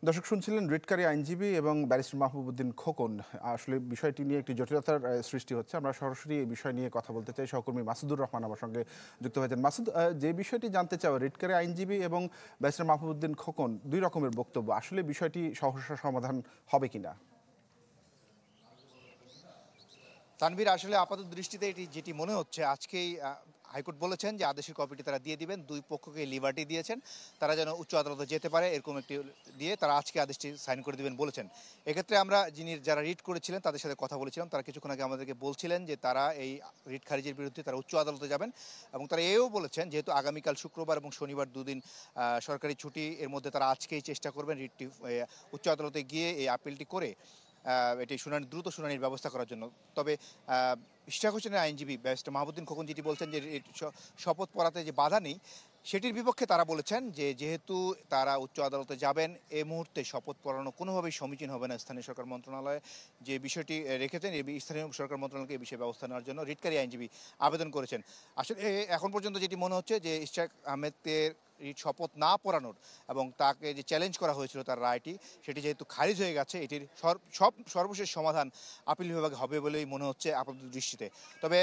দর্শক শুনছিলেন রিটকারী আইনজীবী এবং ব্যারিস্টার মাহবুবউদ্দিন খোকন। আসলে বিষয়টি নিয়ে একটি জটিলতার সৃষ্টি হচ্ছে। আমরা সরাসরি এই বিষয় নিয়ে কথা বলতে চাই। সহকর্মী মাসুদুর রহমান আমার সঙ্গে যুক্ত হয়েছেন। মাসুদ, যে বিষয়টি জানতে চাও, রিটকারী আইনজীবী এবং ব্যারিস্টার মাহবুবউদ্দিন খোকন দুই রকমের বক্তব্য, আসলে বিষয়টি সহসা সমাধান হবে কিনা? তানভীর, আসলে আপাতত দৃষ্টিতে যেটি মনে হচ্ছে, আজকেই হাইকোর্ট বলেছেন যে আদেশের কপিটি তারা দিয়ে দিবেন। দুই পক্ষকে লিবার্টি দিয়েছেন, তারা যেন উচ্চ আদালতে যেতে পারে এরকম একটি দিয়ে তারা আজকে আদেশটি সাইন করে দিবেন বলেছেন। এক্ষেত্রে আমরা যারা রিট করেছিলেন তাদের সাথে কথা বলেছিলাম। তারা কিছুক্ষণ আগে আমাদেরকে বলছিলেন যে তারা এই রিট খারিজের বিরুদ্ধে তারা উচ্চ আদালতে যাবেন, এবং তারা এও বলেছেন যেহেতু আগামীকাল শুক্রবার এবং শনিবার দুদিন সরকারি ছুটি, এর মধ্যে তারা আজকেই চেষ্টা করবেন রিটটি উচ্চ আদালতে গিয়ে এই আপিলটি করে এটি দ্রুত শুনানির ব্যবস্থা করার জন্য। তবে ইশতিয়াক হোসেনের আইনজীবী ব্যারিস্টার মাহবুবউদ্দিন খোকন যেটি বলছেন যে শপথ পড়াতে যে বাধা নেই, সেটির বিপক্ষে তারা বলেছেন যে যেহেতু তারা উচ্চ আদালতে যাবেন, এই মুহূর্তে শপথ পড়ানো কোনোভাবেই সমীচীন হবে না। স্থানীয় সরকার মন্ত্রণালয় যে বিষয়টি রেখেছেন, এই স্থানীয় সরকার মন্ত্রণালয়কে এই বিষয়ে ব্যবস্থা নেওয়ার জন্য রিটকারী আইনজীবী আবেদন করেছেন। আসলে এখন পর্যন্ত যেটি মনে হচ্ছে যে ইশতিয়াক আহমেদের শপথ না পড়ানোর এবং তাকে যে চ্যালেঞ্জ করা হয়েছিল তার রায়টি, সেটি যেহেতু খারিজ হয়ে গেছে, এটির সর্বশেষ সমাধান আপিল বিভাগে হবে বলেই মনে হচ্ছে আপাতত দৃষ্টিতে। তবে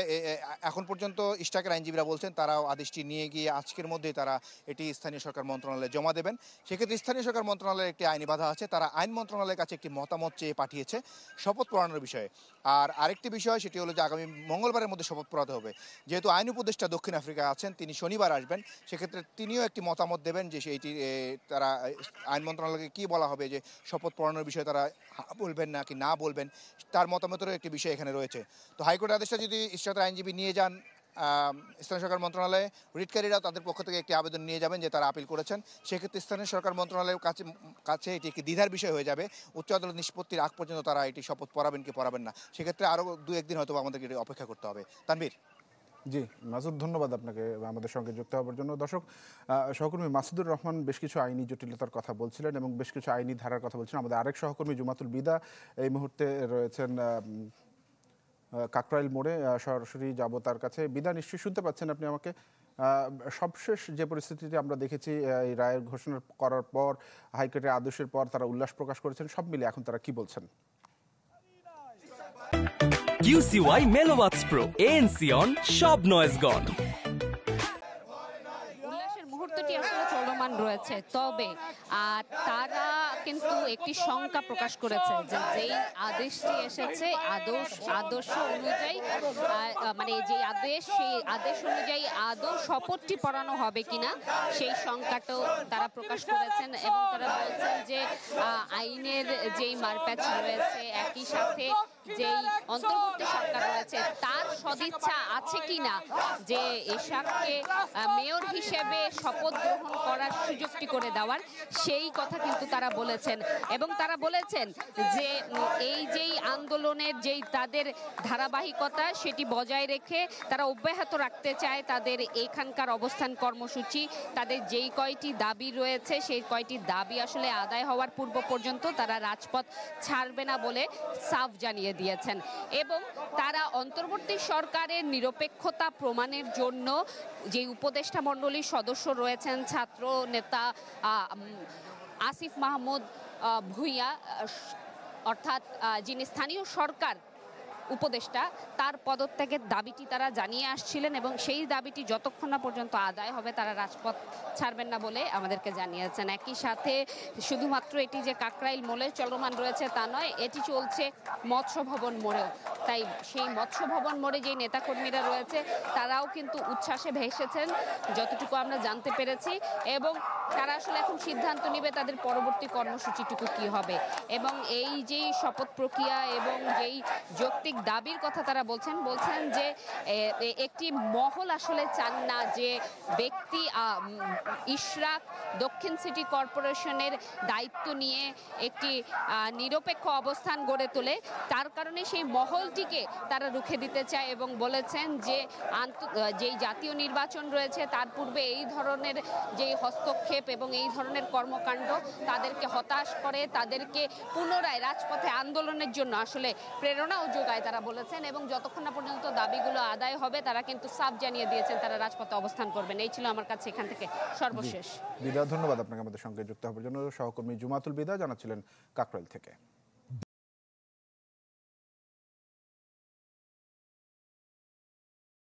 এখন পর্যন্ত ইশতিয়াকের আইনজীবীরা বলছেন তারাও আদেশটি নিয়ে গিয়ে আজকের মধ্যেই তারা এটি স্থানীয় সরকার মন্ত্রণালয়ে জমা দেবেন। সেক্ষেত্রে স্থানীয় সরকার মন্ত্রণালয়ের একটি আইনি বাধা আছে, তারা আইন মন্ত্রণালয়ের কাছে একটি মতামত চেয়ে পাঠিয়েছে শপথ পড়ানোর বিষয়ে। আর আরেকটি বিষয় সেটি হলো যে আগামী মঙ্গলবারের মধ্যে শপথ পড়াতে হবে। যেহেতু আইন উপদেষ্টা দক্ষিণ আফ্রিকায় আছেন, তিনি শনিবার আসবেন, সেক্ষেত্রে তিনিও একটি মতামত দেবেন যে সেইটি তারা আইন মন্ত্রণালয়কে কী বলা হবে, যে শপথ পড়ানোর বিষয়ে তারা বলবেন না কি না বলবেন, তার মতামতেরও একটি বিষয় এখানে রয়েছে। তো হাইকোর্ট আদেশটা যদি ইশতিয়াকের আইনজীবী নিয়ে যান স্থানীয় সরকার মন্ত্রণালয়ে, রিটকারীরা তাদের পক্ষ থেকে একটি আবেদন নিয়ে যাবেন যে তারা আপিল করেছেন। সেক্ষেত্রে স্থানীয় সরকার মন্ত্রণালয়ের কাছে এটি একটি দ্বিধার বিষয় হয়ে যাবে। উচ্চ আদালত নিষ্পত্তির আগ পর্যন্ত তারা এটি শপথ পড়াবেন কি পড়াবেন না, সেক্ষেত্রে আরও 2-1 দিন হয়তো আমাদেরকে এটি অপেক্ষা করতে হবে। তানভীর। জি মাসুদ, ধন্যবাদ আপনাকে আমাদের সঙ্গে যুক্ত হওয়ার জন্য। দর্শক, সহকর্মী মাসুদুর রহমান বেশ কিছু আইনি জটিলতার কথা বলছিলেন এবং বেশ কিছু আইনি ধারার কথা বলছিলেন। আমাদের আরেক সহকর্মী জুমাতুল বিদা এই মুহূর্তে রয়েছেন কাকরাইল মোড়ে। সরাসরি যাব তার কাছে। বিদা, নিশ্চয়ই শুনতে পাচ্ছেন আপনি আমাকে? সবশেষ যে পরিস্থিতিটি আমরা দেখেছি, এই রায়ের ঘোষণা করার পর, হাইকোর্টের আদেশের পর তারা উল্লাস প্রকাশ করেছেন, সব মিলে এখন তারা কি বলছেন? QCY Melomax Pro ANC on সব নয়েজ গন। উল্লাসের মুহূর্তটি আসলে চলমান রয়েছে, তবে তারা কিন্তু একটি শঙ্কা প্রকাশ করেছে যে যেই আদেশটি এসেছে আদর্শ অনুযায়ী, মানে যে আদেশ, সেই আদেশ অনুযায়ী আদৌ শপথটি পড়ানো হবে কিনা, সেই শঙ্কাটাও তারা প্রকাশ করেছেন। এবং তারা বলছেন যে আইনের যেই মারপ্যাচ রয়েছে, একই সাথে যেই অন্তর্বর্তী সরকার রয়েছে তার সদিচ্ছা আছে কিনা যে এশাককে মেয়র হিসেবে শপথ গ্রহণ করার সুযোগটি করে দেওয়ার, সেই কথা কিন্তু তারা বলেছেন। এবং তারা বলেছেন যে এই যেই আন্দোলনের যেই তাদের ধারাবাহিকতা, সেটি বজায় রেখে তারা অব্যাহত রাখতে চায় তাদের এখানকার অবস্থান কর্মসূচি। তাদের যেই কয়টি দাবি রয়েছে, সেই কয়টি দাবি আসলে আদায় হওয়ার পূর্ব পর্যন্ত তারা রাজপথ ছাড়বে না বলে সাফ জানিয়ে দিয়েছেন। এবং তারা অন্তর্বর্তী সরকারের নিরপেক্ষতা প্রমাণের জন্য যে উপদেষ্টা মণ্ডলীর সদস্য রয়েছেন, ছাত্র নেতা আসিফ মাহমুদ ভুঁইয়া, অর্থাৎ যিনি স্থানীয় সরকার উপদেষ্টা, তার পদত্যাগের দাবিটি তারা জানিয়ে আসছিলেন এবং সেই দাবিটি যতক্ষণ না পর্যন্ত আদায় হবে তারা রাজপথ ছাড়বেন না বলে আমাদেরকে জানিয়েছেন। একই সাথে শুধুমাত্র এটি যে কাকরাইল মোড়ে চলমান রয়েছে তা নয়, এটি চলছে মৎস্য ভবন মোড়েও। তাই সেই মৎস্য ভবন মোড়ে যে নেতাকর্মীরা রয়েছে তারাও কিন্তু উচ্ছ্বাসে ভেসেছেন যতটুকু আমরা জানতে পেরেছি, এবং তারা আসলে এখন সিদ্ধান্ত নেবে তাদের পরবর্তী কর্মসূচিটুকু কি হবে। এবং এই যেই শপথ প্রক্রিয়া এবং যেই যৌক্তিক দাবির কথা তারা বলছেন যে একটি মহল আসলে চান না যে ব্যক্তি ইশরাক দক্ষিণ সিটি কর্পোরেশনের দায়িত্ব নিয়ে একটি নিরপেক্ষ অবস্থান গড়ে তোলে, তার কারণে সেই মহলটিকে তারা রুখে দিতে চায়। এবং বলেছেন যে যেই জাতীয় নির্বাচন রয়েছে তার পূর্বে এই ধরনের যে হস্তক্ষেপ এবং এই ধরনের কর্মকাণ্ড তাদেরকে হতাশ করে, তাদেরকে পুনরায় রাজপথে আন্দোলনের জন্য আসলে প্রেরণাও যোগায় তারা বলেছেন, এবং যতক্ষণ না পর্যন্ত দাবিগুলো আদায় হবে তারা কিন্তু সাফ জানিয়ে দিয়েছেন তারা রাজপথে অবস্থান করবেন। এই ছিল আমার কাছে এখান থেকে সর্বশেষ। বিদা, ধন্যবাদ আপনাকে আমাদের সঙ্গে যুক্ত হওয়ার জন্য। সহকর্মী জুমাতুল বিদা জানাচ্ছিলেন কাকরাইল থেকে।